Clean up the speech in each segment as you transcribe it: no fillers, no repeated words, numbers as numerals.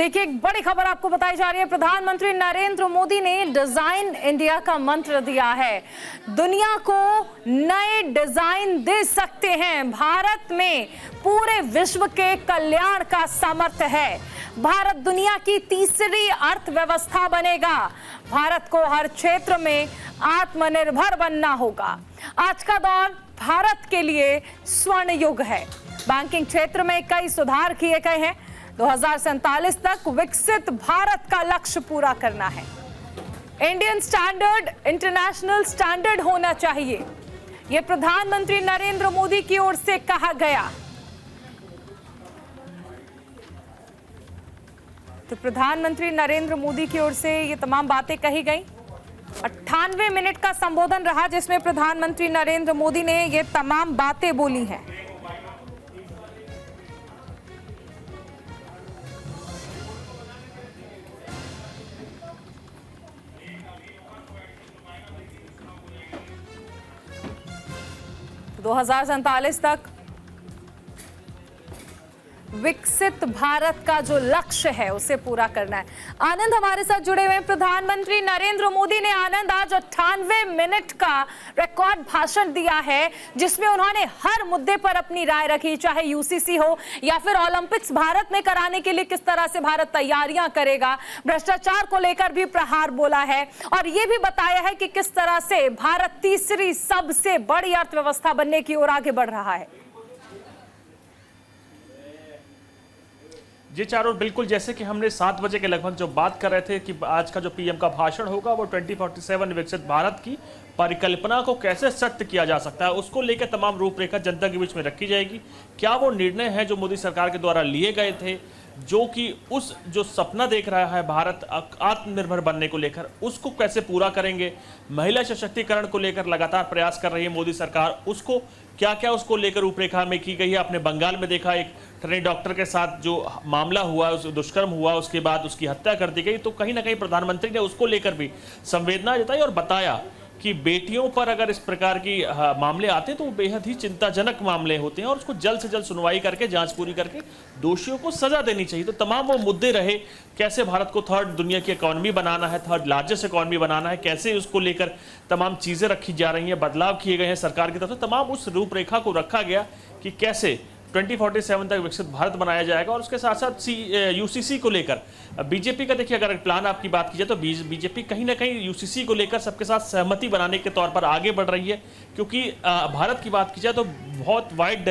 देखिए, एक बड़ी खबर आपको बताई जा रही है। प्रधानमंत्री नरेंद्र मोदी ने डिजाइन इंडिया का मंत्र दिया है। दुनिया को नए डिजाइन दे सकते हैं। भारत में पूरे विश्व के कल्याण का सामर्थ्य है। भारत दुनिया की तीसरी अर्थव्यवस्था बनेगा। भारत को हर क्षेत्र में आत्मनिर्भर बनना होगा। आज का दौर भारत के लिए स्वर्ण युग है। बैंकिंग क्षेत्र में कई सुधार किए गए हैं। 2047 तक विकसित भारत का लक्ष्य पूरा करना है। इंडियन स्टैंडर्ड इंटरनेशनल स्टैंडर्ड होना चाहिए, यह प्रधानमंत्री नरेंद्र मोदी की ओर से कहा गया। तो प्रधानमंत्री नरेंद्र मोदी की ओर से ये तमाम बातें कही गई। 98 मिनट का संबोधन रहा जिसमें प्रधानमंत्री नरेंद्र मोदी ने ये तमाम बातें बोली हैं। तो 2047 तक विकसित भारत का जो लक्ष्य है उसे पूरा करना है। आनंद हमारे साथ जुड़े हुए हैं। प्रधानमंत्री नरेंद्र मोदी ने आनंद आज 98 मिनट का रिकॉर्ड भाषण दिया है जिसमें उन्होंने हर मुद्दे पर अपनी राय रखी, चाहे यूसीसी हो या फिर ओलंपिक्स भारत में कराने के लिए किस तरह से भारत तैयारियां करेगा। भ्रष्टाचार को लेकर भी प्रहार बोला है और यह भी बताया है कि किस तरह से भारत तीसरी सबसे बड़ी अर्थव्यवस्था बनने की ओर आगे बढ़ रहा है। जी चारों, बिल्कुल जैसे कि हमने 7 बजे के लगभग जो बात कर रहे थे कि आज का जो पीएम का भाषण होगा वो 2047 विकसित भारत की परिकल्पना को कैसे सत्य किया जा सकता है उसको लेकर तमाम रूपरेखा जनता के बीच में रखी जाएगी। क्या वो निर्णय हैं जो मोदी सरकार के द्वारा लिए गए थे, जो कि उस जो सपना देख रहा है भारत आत्मनिर्भर बनने को लेकर, उसको कैसे पूरा करेंगे। महिला सशक्तिकरण को लेकर लगातार प्रयास कर रही है मोदी सरकार, उसको क्या क्या उसको लेकर रूपरेखा में की गई है। आपने बंगाल में देखा, एक ट्रेनी डॉक्टर के साथ जो मामला हुआ, उस दुष्कर्म हुआ, उसके बाद उसकी हत्या कर दी गई, तो कहीं ना कहीं प्रधानमंत्री ने उसको लेकर भी संवेदना जताई और बताया कि बेटियों पर अगर इस प्रकार की मामले आते हैं तो वो बेहद ही चिंताजनक मामले होते हैं और उसको जल्द से जल्द सुनवाई करके जांच पूरी करके दोषियों को सजा देनी चाहिए। तो तमाम वो मुद्दे रहे, कैसे भारत को थर्ड दुनिया की इकॉनमी बनाना है, थर्ड लार्जेस्ट इकॉनमी बनाना है, कैसे उसको लेकर तमाम चीज़ें रखी जा रही हैं, बदलाव किए गए हैं सरकार की तरफ से, तमाम उस रूपरेखा को रखा गया कि कैसे 2047 तक विकसित भारत बनाया जाएगा। और उसके साथ साथ यूसीसी को लेकर बीजेपी का देखिए, अगर प्लान आपकी बात की जाए तो बीजेपी कहीं ना कहीं यूसीसी को लेकर सबके साथ सहमति बनाने के तौर पर आगे बढ़ रही है, क्योंकि भारत की बात की जाए तो बहुत वाइड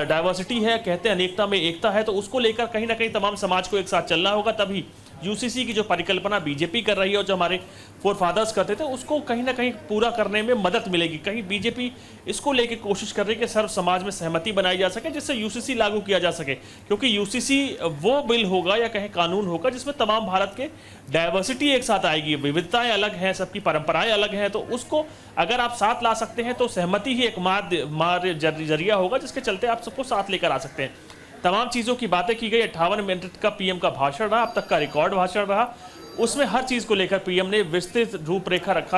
डाइवर्सिटी है, कहते हैं अनेकता में एकता है, तो उसको लेकर कहीं ना कहीं तमाम समाज को एक साथ चलना होगा। तभी यूसीसी की जो परिकल्पना बीजेपी कर रही है और जो हमारे फोरफादर्स करते थे उसको कहीं ना कहीं पूरा करने में मदद मिलेगी। कहीं बीजेपी इसको लेकर कोशिश कर रही है कि सर्व समाज में सहमति बनाई जा सके जिससे यूसीसी लागू किया जा सके, क्योंकि यूसीसी वो बिल होगा या कहीं कानून होगा जिसमें तमाम भारत के डाइवर्सिटी एक साथ आएगी, विविधताएं अलग हैं, सबकी परंपराएं अलग हैं, तो उसको अगर आप साथ ला सकते हैं तो सहमति ही एक मार्ग जरिया होगा जिसके चलते आप सबको साथ लेकर आ सकते हैं। तमाम चीज़ों की बातें की गई। 58 मिनट का पीएम का भाषण रहा, अब तक का रिकॉर्ड भाषण रहा, उसमें हर चीज़ को लेकर पीएम ने विस्तृत रूपरेखा रखा।